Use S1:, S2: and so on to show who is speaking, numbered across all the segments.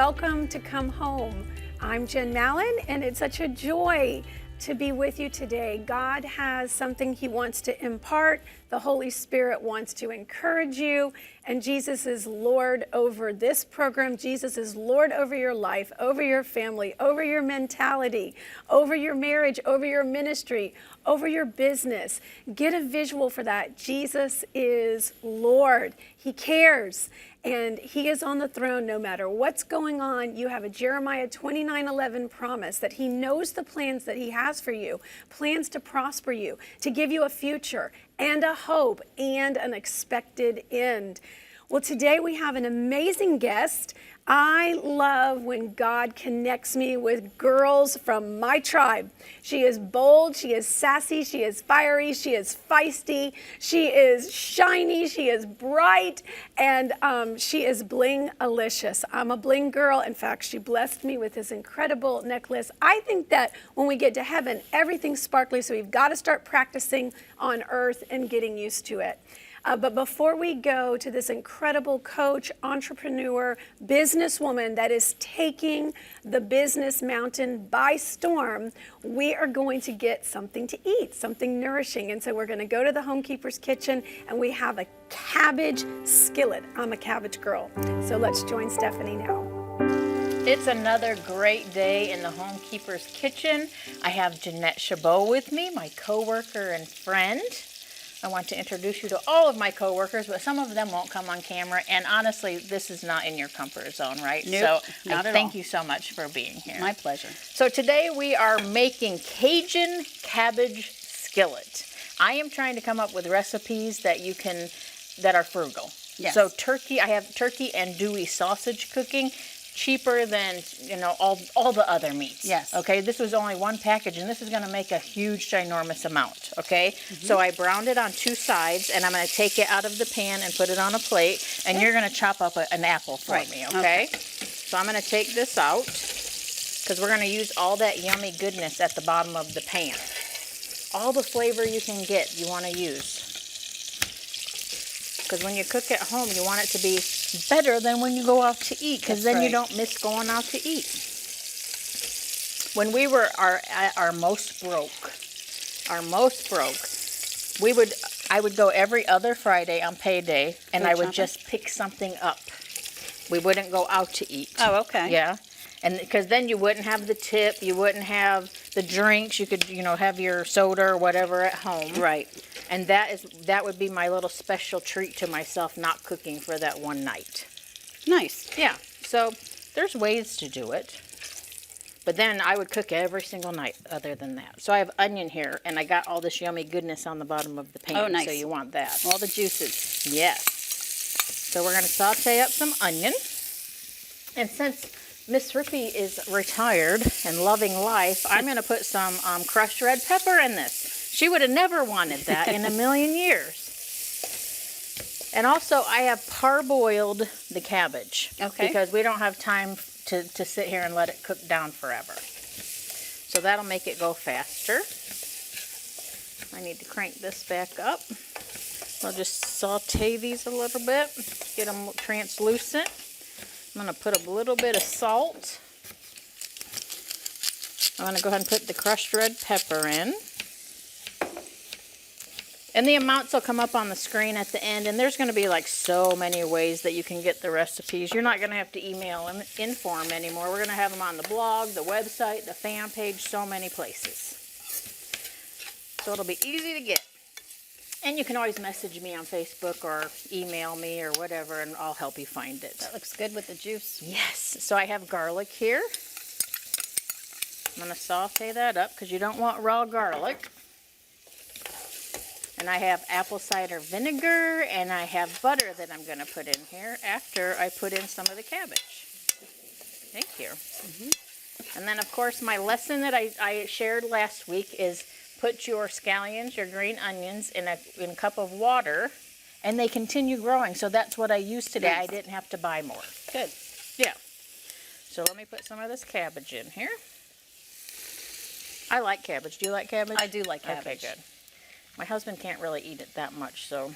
S1: welcome to Come Home. I'm Jen Mallon, and it's such a joy to be with you today. God has something He wants to impart. The Holy Spirit wants to encourage you, and Jesus is Lord over this program. Jesus is Lord over your life, over your family, over your mentality, over your marriage, over your ministry, over your business. Get a visual for that. Jesus is Lord. He cares, and He is on the throne no matter what's going on. You have a Jeremiah 29:11 promise that He knows the plans that He has for you, plans to prosper you, to give you a future and a hope and an expected end. Well, today we have an amazing guest. I love when God connects me with girls from my tribe. She is bold, she is sassy, she is fiery, she is feisty, she is shiny, she is bright, and she is bling-alicious. I'm a bling girl. In fact, she blessed me with this incredible necklace. I think that when we get to heaven, everything's sparkly, so we've got to start practicing on earth and getting used to it. But before we go to this incredible coach, entrepreneur, businesswoman that is taking the business mountain by storm, we are going to get something to eat, something nourishing. And so we're going to go to the Homekeeper's Kitchen, and we have a cabbage skillet. I'm a cabbage girl. So let's join Stephanie now.
S2: It's another great day in the Homekeeper's Kitchen. I have Jeanette Chabot with me, my coworker and friend. I want to introduce you to all of my coworkers, but some of them won't come on camera. And honestly, this is not in your comfort zone, right?
S3: Nope,
S2: so
S3: not at all.
S2: Thank you so much for being here.
S3: My pleasure.
S2: So today we are making Cajun cabbage skillet. I am trying to come up with recipes that that are frugal.
S3: Yes.
S2: So I have turkey and andouille sausage cooking. Cheaper than all the other meats.
S3: Yes.
S2: Okay, this was only one package, and this is going to make a huge, ginormous amount. Okay, so I browned it on two sides, and I'm going to take it out of the pan and put it on a plate. And you're going to chop up an apple for me. Okay? So I'm going to take this out because we're going to use all that yummy goodness at the bottom of the pan. All the flavor you can get, you want to use. Because when you cook at home, you want it to be better than when you go out to eat, because then you don't miss going out to eat. When we were at our most broke, I would go every other Friday on payday, and I would just pick something up. We wouldn't go out to eat.
S3: Oh, okay.
S2: Yeah. And because then you wouldn't have the tip, you wouldn't have the drinks, you could, have your soda or whatever at home.
S3: Right.
S2: And that would be my little special treat to myself, not cooking for that one night.
S3: Nice.
S2: Yeah. So there's ways to do it. But then I would cook every single night other than that. So I have onion here, and I got all this yummy goodness on the bottom of the pan.
S3: Oh, nice.
S2: So you want that.
S3: All the juices.
S2: Yes. So we're going to saute up some onion. And since Miss Rippy is retired and loving life, I'm going to put some crushed red pepper in this. She would have never wanted that in a million years. And also, I have parboiled the cabbage.
S3: Okay.
S2: Because we don't have time to sit here and let it cook down forever. So that'll make it go faster. I need to crank this back up. I'll just saute these a little bit, get them translucent. I'm going to put a little bit of salt. I'm going to go ahead and put the crushed red pepper in. And the amounts will come up on the screen at the end, and there's going to be like so many ways that you can get the recipes. You're not going to have to email them in for them anymore. We're going to have them on the blog, the website, the fan page, so many places. So it'll be easy to get. And you can always message me on Facebook or email me or whatever, and I'll help you find it.
S3: That looks good with the juice.
S2: Yes. So I have garlic here. I'm going to saute that up because you don't want raw garlic. And I have apple cider vinegar, and I have butter that I'm going to put in here after I put in some of the cabbage. Thank you. And then, of course, my lesson that I shared last week is put your scallions, your green onions, in a cup of water, and they continue growing. So that's what I used today. I didn't have to buy more.
S3: Good.
S2: Yeah. So let me put some of this cabbage in here. I like cabbage. Do you like cabbage?
S3: I do like cabbage.
S2: Okay, good. My husband can't really eat it that much, so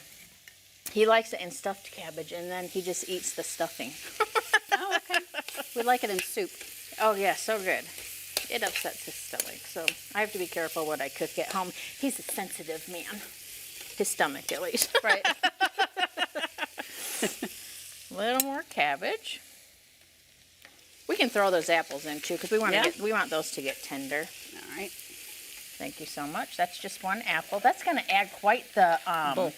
S2: he likes it in stuffed cabbage, and then he just eats the stuffing.
S3: Oh, okay. We like it in soup.
S2: Oh yeah, so good. It upsets his stomach, so I have to be careful what I cook at home. He's a sensitive man. His stomach, at least.
S3: Right.
S2: A little more cabbage. We can throw those apples in too, because we want those to get tender.
S3: All right.
S2: Thank you so much. That's just one apple. That's going to add quite the
S3: Bulk.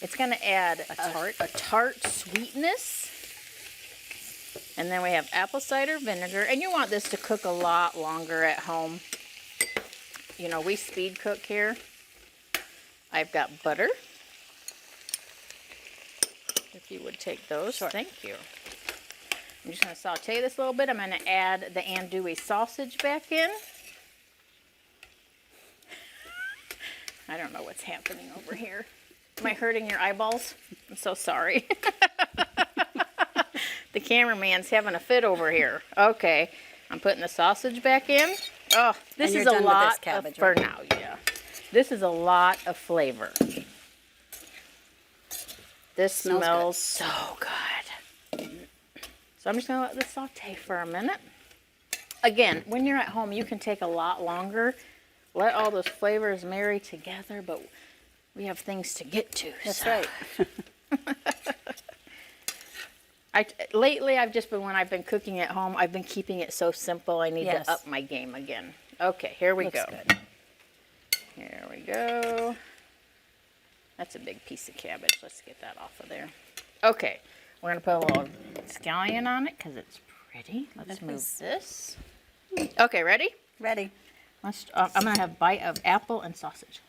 S2: It's going to add
S3: A
S2: tart sweetness. And then we have apple cider vinegar. And you want this to cook a lot longer at home. You know, we speed cook here. I've got butter. If you would take those.
S3: Sure.
S2: Thank you. I'm just going to saute this a little bit. I'm going to add the andouille sausage back in. I don't know what's happening over here. Am I hurting your eyeballs? I'm so sorry. The cameraman's having a fit over here. Okay, I'm putting the sausage back in. Oh, this
S3: And
S2: is
S3: you're
S2: a
S3: done with
S2: lot
S3: this cabbage,
S2: for
S3: right?
S2: now. Yeah, this is a lot of flavor. This
S3: Smells
S2: smells so good. So I'm just gonna let this saute for a minute. Again, when you're at home, you can take a lot longer. Let all those flavors marry together, but we have things to get to.
S3: That's
S2: so.
S3: right.
S2: Lately, when I've been cooking at home, I've been keeping it so simple. I need
S3: Yes.
S2: to up my game again. Okay, here we
S3: Looks
S2: go.
S3: good.
S2: Here we go. That's a big piece of cabbage. Let's get that off of there. Okay, we're gonna put a little scallion on it because it's pretty. Let's move this. Okay, ready?
S3: Ready.
S2: I'm gonna have a bite of apple and sausage.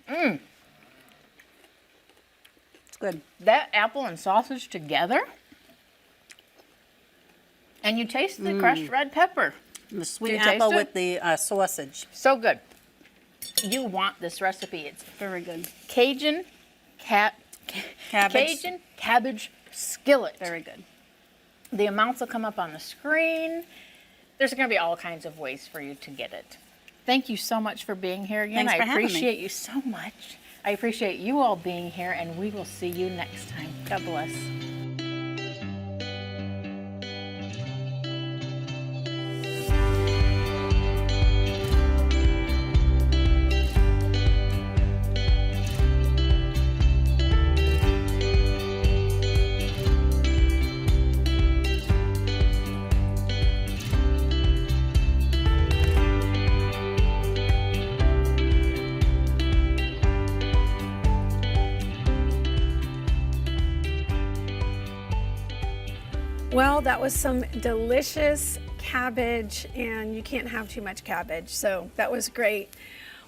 S3: It's good.
S2: That apple and sausage together, and you taste the crushed red pepper.
S3: The sweet
S2: you taste
S3: apple
S2: it?
S3: with the sausage.
S2: So good. You want this recipe. It's
S3: Very good.
S2: Cajun
S3: Cabbage.
S2: cabbage skillet.
S3: Very good.
S2: The amounts will come up on the screen. There's going to be all kinds of ways for you to get it. Thank you so much for being here again.
S3: Thanks for
S2: I
S3: having me.
S2: appreciate you so much. I appreciate you all being here, and we will see you next time. God bless.
S1: Well, that was some delicious cabbage, and you can't have too much cabbage, so that was great.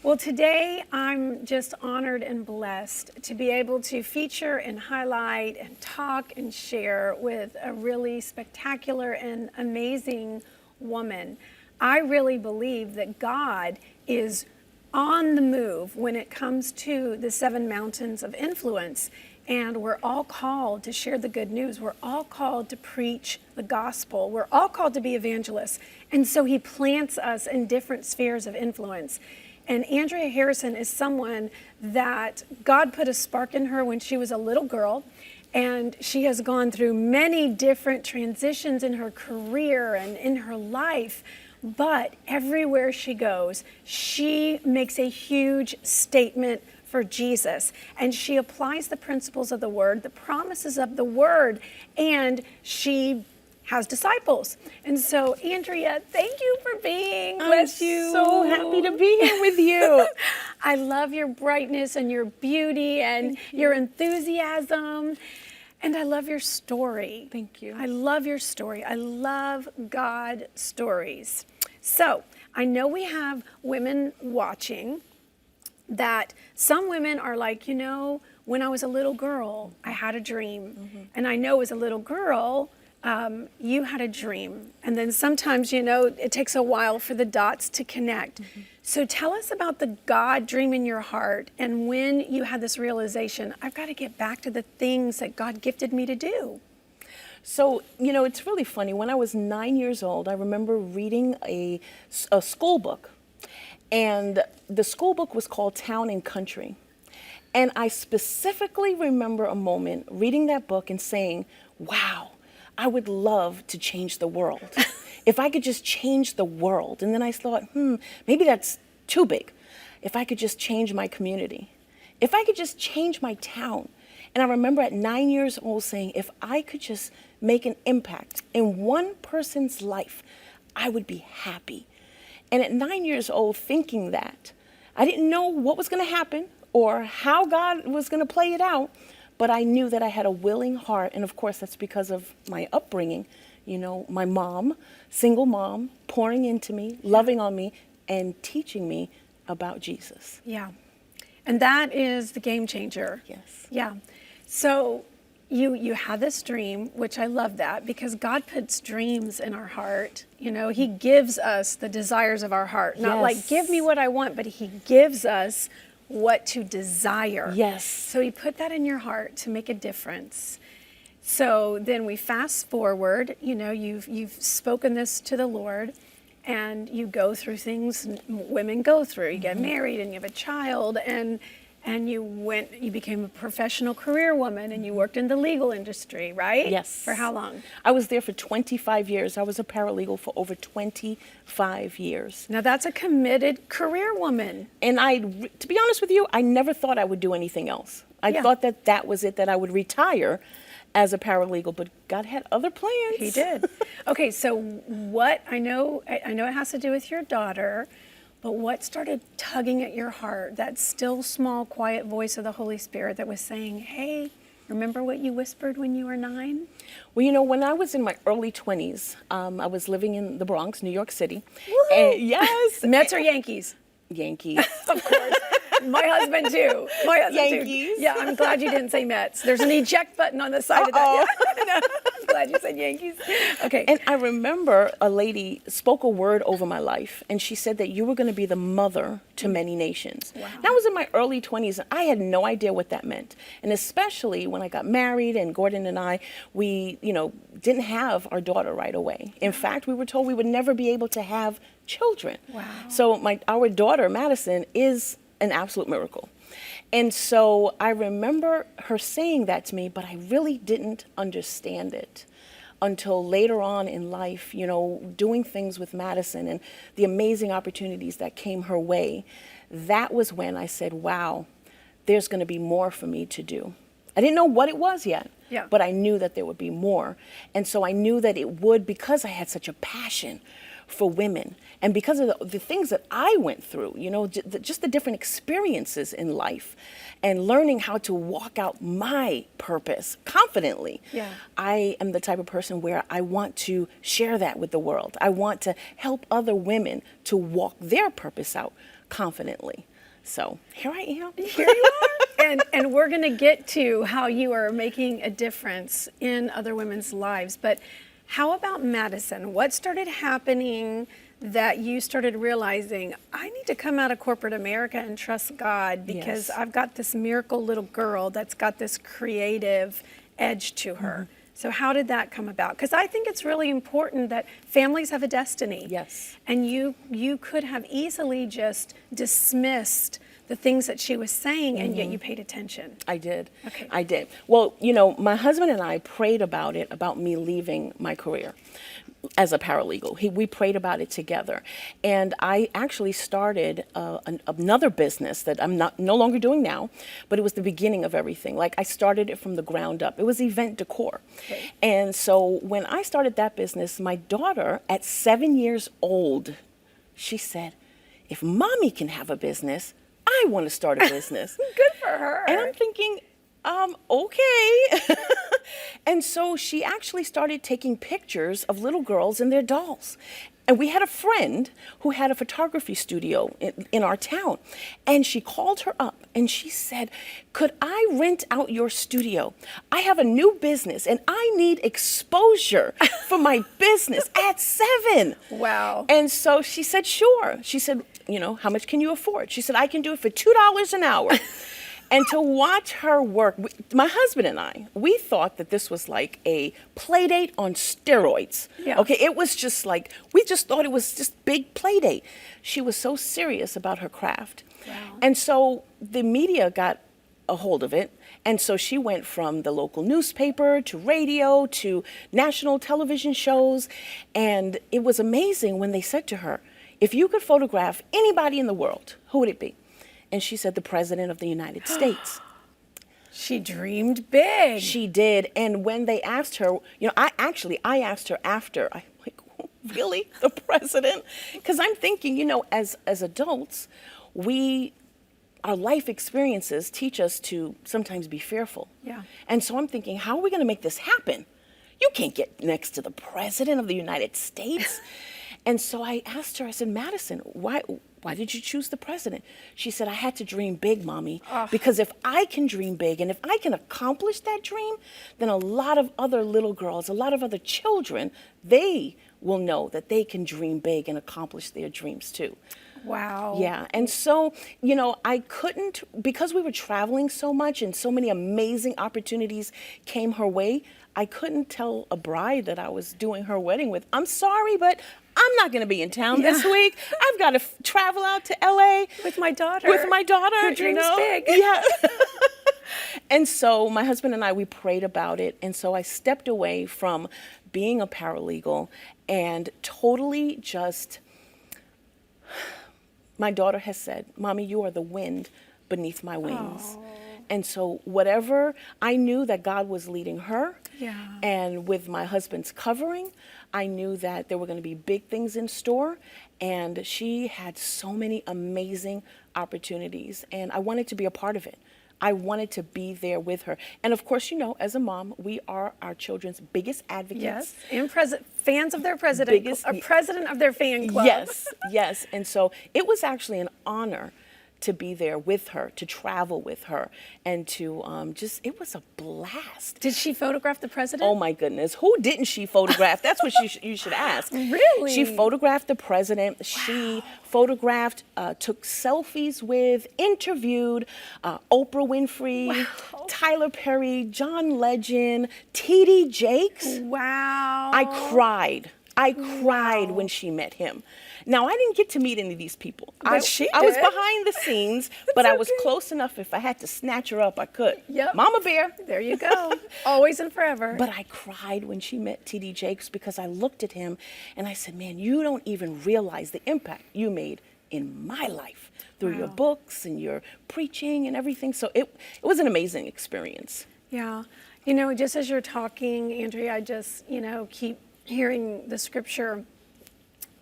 S1: Well, today I'm just honored and blessed to be able to feature and highlight and talk and share with a really spectacular and amazing woman. I really believe that God is on the move when it comes to the 7 mountains of influence. And we're all called to share the good news. We're all called to preach the gospel. We're all called to be evangelists. And so he plants us in different spheres of influence. And Andrea Harrison is someone that God put a spark in her when she was a little girl. And she has gone through many different transitions in her career and in her life. But everywhere she goes, she makes a huge statement for Jesus, and she applies the principles of the word, the promises of the word, and she has disciples. And so, Andrea, thank you for being. Bless you.
S4: So happy to be here with you.
S1: I love your brightness and your beauty and your enthusiasm. And I love your story.
S4: Thank you.
S1: I love your story. I love God stories. So, I know we have women watching that some women are like, you know, when I was a little girl, I had a dream. And I know as a little girl, you had a dream. And then sometimes, you know, it takes a while for the dots to connect. So tell us about the God dream in your heart and when you had this realization, I've got to get back to the things that God gifted me to do.
S4: So, you know, it's really funny. When I was 9 years old, I remember reading a school book. And the school book was called Town and Country. And I specifically remember a moment reading that book and saying, wow, I would love to change the world. If I could just change the world. And then I thought, maybe that's too big. If I could just change my community. If I could just change my town. And I remember at 9 years old saying, if I could just make an impact in one person's life, I would be happy. And at 9 years old, thinking that, I didn't know what was going to happen or how God was going to play it out, but I knew that I had a willing heart. And of course, that's because of my upbringing. You know, my mom, single mom, pouring into me, loving on me, and teaching me about Jesus.
S1: Yeah. And that is the game changer.
S4: Yes.
S1: Yeah. So you had this dream, which I love that, because God puts dreams in our heart. You know, he gives us the desires of our heart. Not like, give me what I want, but he gives us what to desire.
S4: Yes.
S1: So he put that in your heart to make a difference. So then we fast forward, you know, you've spoken this to the Lord, and you go through things women go through. You get married and you have a child, and you became a professional career woman, and you worked in the legal industry, right?
S4: Yes.
S1: For how long?
S4: I was there for 25 years. I was a paralegal for over 25 years.
S1: Now that's a committed career woman.
S4: And to be honest with you, I never thought I would do anything else. I thought that was it, that I would retire as a paralegal, but God had other plans.
S1: He did. Okay, so what, I know it has to do with your daughter, but what started tugging at your heart, that still small, quiet voice of the Holy Spirit that was saying, hey, remember what you whispered when you were 9?
S4: Well, you know, when I was in my early 20s, I was living in the Bronx, New York City.
S1: Woo!
S4: And yes.
S1: Mets or Yankees?
S4: Yankees.
S1: Of course. My husband too.
S4: Yankees.
S1: Yeah, I'm glad you didn't say Mets. There's an eject button on the side of that. Yeah. I'm glad you said Yankees. Okay.
S4: And I remember a lady spoke a word over my life, and she said that you were going to be the mother to many nations.
S1: Wow.
S4: And I was in my early 20s, and I had no idea what that meant. And especially when I got married, and Gordon and I, we, didn't have our daughter right away. In fact, we were told we would never be able to have children.
S1: Wow.
S4: So our daughter, Madison, is an absolute miracle. And so I remember her saying that to me, but I really didn't understand it until later on in life, doing things with Madison and the amazing opportunities that came her way. That was when I said, wow, there's going to be more for me to do. I didn't know what it was yet, but I knew that there would be more. And so I knew that it would, because I had such a passion for women, and because of the things that I went through, just the different experiences in life, and learning how to walk out my purpose confidently. Yeah. I am the type of person where I want to share that with the world. I want to help other women to walk their purpose out confidently. So here I am.
S1: Here you are. And we're going to get to how you are making a difference in other women's lives. But how about Madison? What started happening that you started realizing, I need to come out of corporate America and trust God, because I've got this miracle little girl that's got this creative edge to her. So how did that come about? Because I think it's really important that families have a destiny.
S4: Yes.
S1: And you could have easily just dismissed the things that she was saying, and yet you paid attention.
S4: I did.
S1: Okay.
S4: I did. Well, my husband and I prayed about me leaving my career as a paralegal. We prayed about it together. And I actually started another business that I'm no longer doing now, but it was the beginning of everything. Like, I started it from the ground up. It was event decor. Okay. And so when I started that business, my daughter, at 7 years old, she said, if mommy can have a business, I want to start a business.
S1: Good for her.
S4: And I'm thinking, okay. And so she actually started taking pictures of little girls and their dolls. And we had a friend who had a photography studio in our town. And she called her up and she said, could I rent out your studio? I have a new business and I need exposure for my business at 7.
S1: Wow.
S4: And so she said, sure. She said, how much can you afford? She said, I can do it for $2 an hour. And to watch her work, my husband and I, we thought that this was like a play date on steroids. Yeah. Okay, it was just like, we just thought it was just big play date. She was so serious about her craft. Wow. And so the media got a hold of it, And so she went from the local newspaper to radio to national television shows. And it was amazing when they said to her, if you could photograph anybody in the world, who would it be? And she said, the President of the United States.
S1: She dreamed big.
S4: She did. And when they asked her, I asked her after, I'm like, really? The president? Because I'm thinking, as adults, our life experiences teach us to sometimes be fearful.
S1: Yeah.
S4: And so I'm thinking, how are we going to make this happen? You can't get next to the President of the United States. And so I asked her, I said, Madison, why did you choose the president? She said, I had to dream big, Mommy, because if I can dream big and if I can accomplish that dream, then a lot of other little girls, a lot of other children, they will know that they can dream big and accomplish their dreams too.
S1: Wow.
S4: Yeah. And so, I couldn't, because we were traveling so much and so many amazing opportunities came her way, I couldn't tell a bride that I was doing her wedding with, I'm sorry, but I'm not going to be in town this week. I've got to travel out to LA.
S1: With my daughter.
S4: Who
S1: dreams big.
S4: Yeah. And so my husband and I, we prayed about it. And so I stepped away from being a paralegal and totally just, my daughter has said, Mommy, you are the wind beneath my wings. Oh. And so whatever, I knew that God was leading her.
S1: Yeah.
S4: And with my husband's covering, I knew that there were going to be big things in store. And she had so many amazing opportunities. And I wanted to be a part of it. I wanted to be there with her. And of course, as a mom, we are our children's biggest advocates.
S1: Yes, and fans of their president, president of their fan club.
S4: Yes. And so it was actually an honor to be there with her, to travel with her, and to it was a blast.
S1: Did she photograph the president?
S4: Oh my goodness, who didn't she photograph? That's what you should ask.
S1: Really?
S4: She photographed the president. Wow. She photographed, took selfies with, interviewed Oprah Winfrey, wow. Tyler Perry, John Legend, T.D. Jakes.
S1: Wow.
S4: I cried when she met him. Now, I didn't get to meet any of these people. I was behind the scenes, but I was close enough. If I had to snatch her up, I could.
S1: Yep.
S4: Mama Bear.
S1: There you go. Always and forever.
S4: But I cried when she met T.D. Jakes because I looked at him and I said, man, you don't even realize the impact you made in my life through your books and your preaching and everything. So it was an amazing experience.
S1: Yeah. Just as you're talking, Andrea, I just, keep hearing the scripture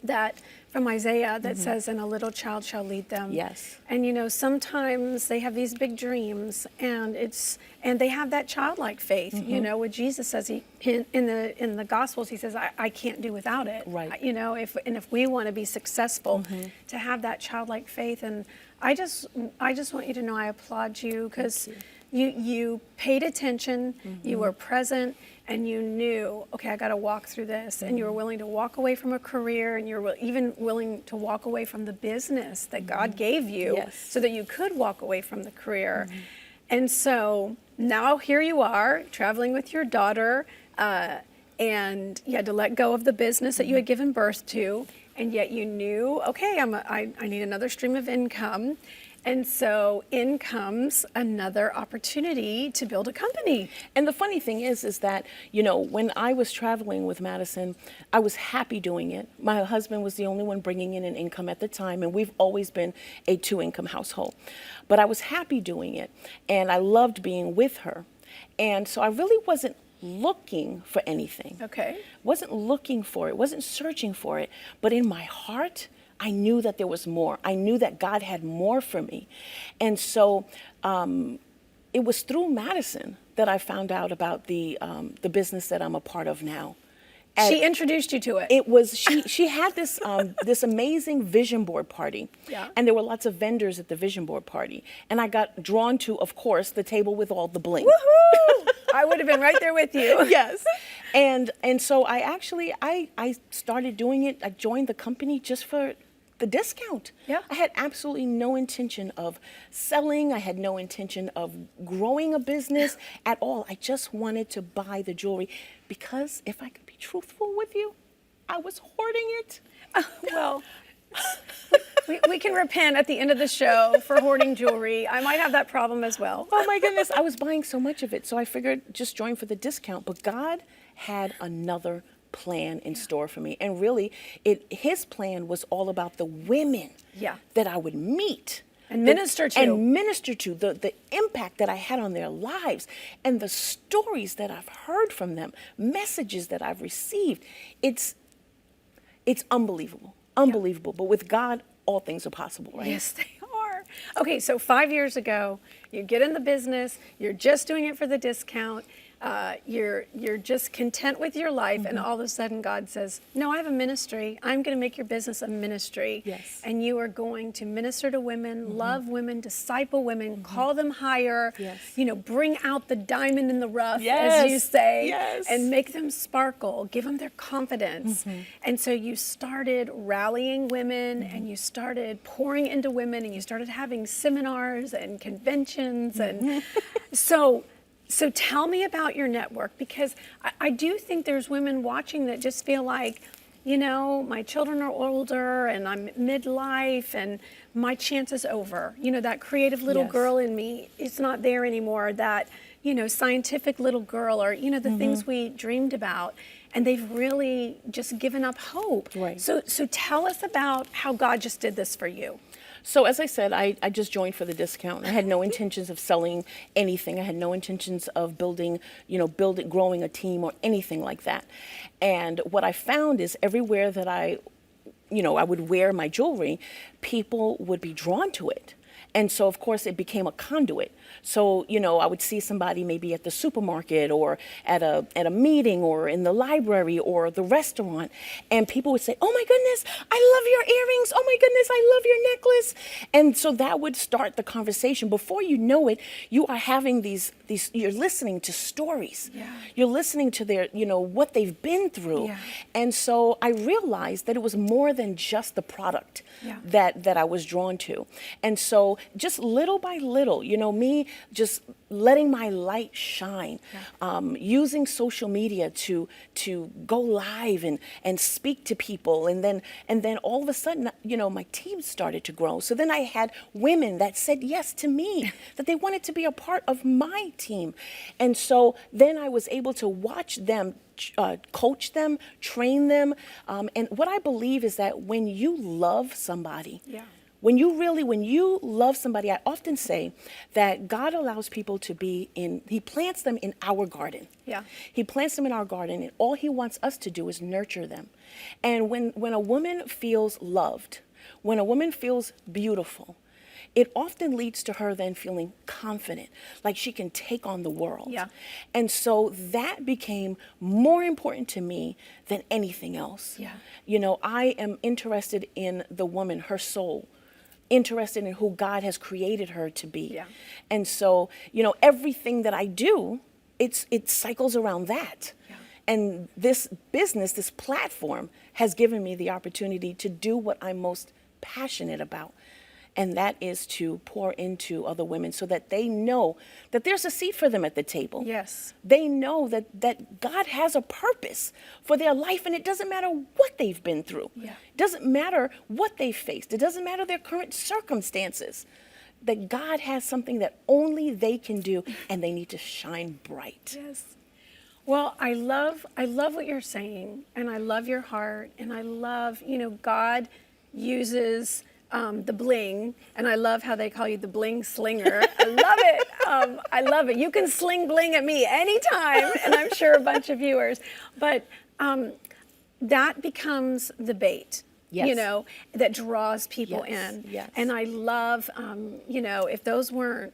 S1: that from Isaiah that says, and a little child shall lead them.
S4: Yes.
S1: And sometimes they have these big dreams and they have that childlike faith. What Jesus says in the Gospels, he says, I can't do without it.
S4: Right.
S1: If we want to be successful, to have that childlike faith. And I just want you to know I applaud you because you paid attention, you were present, and you knew, okay, I got to walk through this. And you were willing to walk away from a career, and you're even willing to walk away from the business that God gave you so that you could walk away from the career. And so now here you are traveling with your daughter, and you had to let go of the business that you had given birth to, and yet you knew, okay, I need another stream of income. And so in comes another opportunity to build a company.
S4: And the funny thing is that, when I was traveling with Madison, I was happy doing it. My husband was the only one bringing in an income at the time, and we've always been a 2-income household. But I was happy doing it, and I loved being with her. And so I really wasn't looking for anything.
S1: Okay.
S4: Wasn't looking for it, wasn't searching for it. But in my heart, I knew that there was more. I knew that God had more for me. And so it was through Madison that I found out about the business that I'm a part of now.
S1: She introduced you to it.
S4: It was she had this this amazing vision board party, and there were lots of vendors at the vision board party, and I got drawn to, of course, the table with all the bling.
S1: Woohoo! I would have been right there with you.
S4: Yes, and so I started doing it. I joined the company just for the discount.
S1: Yeah.
S4: I had absolutely no intention of selling. I had no intention of growing a business at all. I just wanted to buy the jewelry because, if I could be truthful with you, I was hoarding it.
S1: Well, we can repent at the end of the show for hoarding jewelry. I might have that problem as well.
S4: Oh my goodness, I was buying so much of it, so I figured just join for the discount. But God had another plan in store for me, and really, His plan was all about the women that I would meet.
S1: And minister to.
S4: And minister to, the impact that I had on their lives, and the stories that I've heard from them, messages that I've received. It's unbelievable, unbelievable. But with God, all things are possible, right?
S1: Yes, they are. Okay, so 5 years ago, you get in the business, you're just doing it for the discount. You're just content with your life, and all of a sudden God says, no, I have a ministry. I'm going to make your business a ministry.
S4: Yes.
S1: And you are going to minister to women, love women, disciple women, call them higher,
S4: Yes.
S1: Bring out the diamond in the rough,
S4: Yes.
S1: as you say,
S4: Yes.
S1: and make them sparkle, give them their confidence. And so you started rallying women, and you started pouring into women, and you started having seminars and conventions. And So tell me about your network, because I do think there's women watching that just feel like, my children are older and I'm midlife and my chance is over. That creative little
S4: Yes.
S1: girl in me, it's not there anymore. That, scientific little girl, or, the things we dreamed about. And they've really just given up hope.
S4: Right.
S1: So tell us about how God just did this for you.
S4: So as I said, I just joined for the discount. I had no intentions of selling anything. I had no intentions of growing a team or anything like that. And what I found is everywhere that I would wear my jewelry, people would be drawn to it. And so, of course, it became a conduit. So, I would see somebody maybe at the supermarket or at a meeting or in the library or the restaurant, and people would say, oh my goodness, I love your earrings. Oh my goodness, I love your necklace. And so that would start the conversation. Before you know it, you are having these you're listening to stories.
S1: Yeah.
S4: You're listening to their, what they've been through.
S1: Yeah.
S4: And so I realized that it was more than just the product that I was drawn to. And so just little by little, me just letting my light shine, using social media to go live and speak to people, and then all of a sudden, my team started to grow. So then I had women that said yes to me, that they wanted to be a part of my team, and so then I was able to watch them. Coach them, train them, and what I believe is that when you love somebody, when you love somebody, I often say that God allows people to He plants them in our garden.
S1: Yeah.
S4: He plants them in our garden, and all He wants us to do is nurture them. And when a woman feels loved, when a woman feels beautiful, it often leads to her then feeling confident, like she can take on the world.
S1: Yeah.
S4: And so that became more important to me than anything else.
S1: Yeah.
S4: I am interested in the woman, her soul, interested in who God has created her to be.
S1: Yeah.
S4: And so, everything that I do, it cycles around that.
S1: Yeah.
S4: And this business, this platform has given me the opportunity to do what I'm most passionate about. And that is to pour into other women so that they know that there's a seat for them at the table.
S1: Yes.
S4: They know that God has a purpose for their life, and it doesn't matter what they've been through.
S1: Yeah.
S4: It doesn't matter what they've faced. It doesn't matter their current circumstances. That God has something that only they can do, and they need to shine bright.
S1: Yes. Well, I love what you're saying, and I love your heart, and I love, God uses the bling, and I love how they call you the bling slinger. I love it. I love it. You can sling bling at me anytime, and I'm sure a bunch of viewers. But that becomes the bait.
S4: Yes.
S1: That draws people
S4: Yes,
S1: in.
S4: yes.
S1: And I love, if those weren't,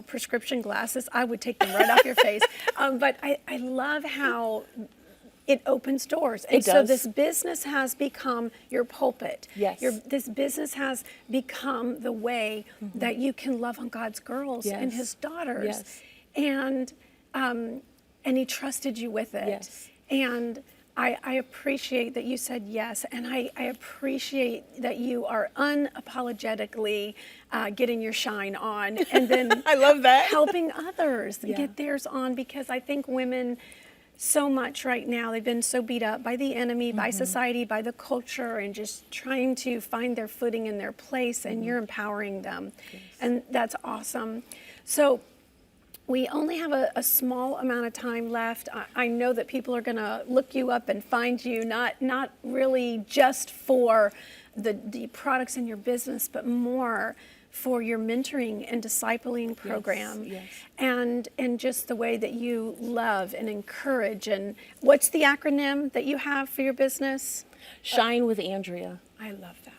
S1: prescription glasses, I would take them right off your face. But I love how it opens doors. And
S4: It
S1: so
S4: does.
S1: this business has become your pulpit.
S4: Yes.
S1: This business has become the way that you can love on God's girls and
S4: Yes.
S1: His daughters.
S4: Yes.
S1: And He trusted you with it.
S4: Yes.
S1: And I appreciate that you said yes, and I appreciate that you are unapologetically getting your shine on, and then
S4: I love that.
S1: helping others
S4: Yeah.
S1: get theirs on, because I think women so much right now. They've been so beat up by the enemy, by society, by the culture, and just trying to find their footing in their place, and you're empowering them. And that's awesome. So we only have a small amount of time left. I know that people are going to look you up and find you, not really just for the products in your business, but more for your mentoring and discipling program.
S4: Yes.
S1: And just the way that you love and encourage. And what's the acronym that you have for your business?
S4: Shine with Andrea.
S1: I love that.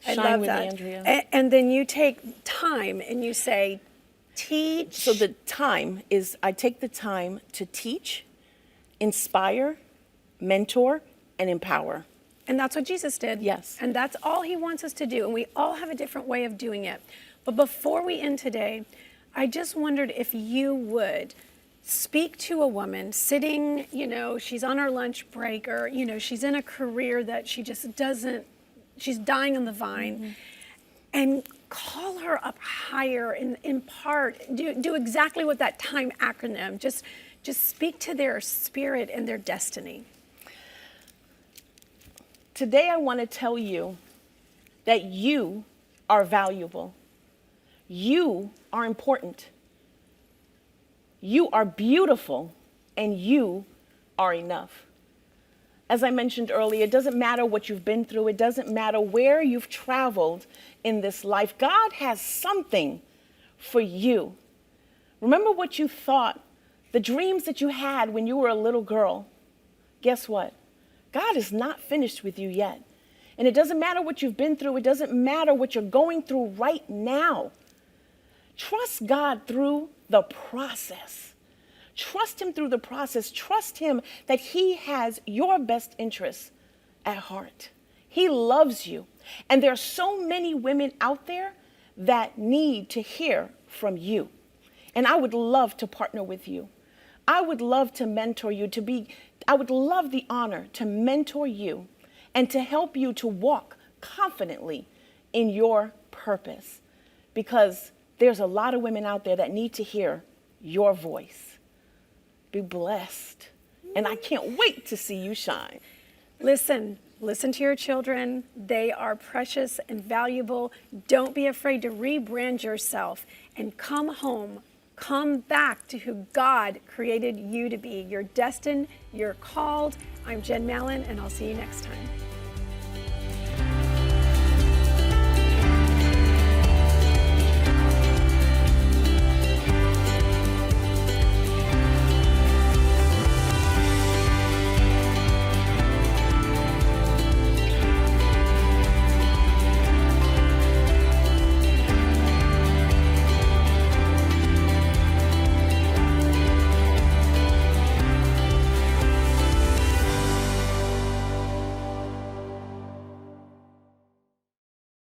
S1: I
S4: Shine
S1: love
S4: with
S1: that.
S4: Andrea.
S1: And then you take time and you say, teach.
S4: So the time is, I take the time to teach, inspire, mentor, and empower.
S1: And that's what Jesus did.
S4: Yes.
S1: And that's all he wants us to do. And we all have a different way of doing it. But before we end today, I just wondered if you would speak to a woman sitting, she's on her lunch break, or, she's in a career that she just doesn't, she's dying on the vine, and call her up higher and impart, do exactly what that time acronym, just speak to their spirit and their destiny.
S4: Today I want to tell you that you are valuable. You are important. You are beautiful, and you are enough. As I mentioned earlier, it doesn't matter what you've been through. It doesn't matter where you've traveled in this life. God has something for you. Remember what you thought, the dreams that you had when you were a little girl. Guess what? God is not finished with you yet. And it doesn't matter what you've been through. It doesn't matter what you're going through right now. Trust God through the process. Trust him through the process. Trust him that he has your best interests at heart. He loves you. And there are so many women out there that need to hear from you. And I would love to partner with you. I would love to mentor you, I would love the honor to mentor you and to help you to walk confidently in your purpose, because there's a lot of women out there that need to hear your voice. Be blessed. And I can't wait to see you shine.
S1: Listen to your children. They are precious and valuable. Don't be afraid to rebrand yourself and come home. Come back to who God created you to be. You're destined, you're called. I'm Jen Mallon, and I'll see you next time.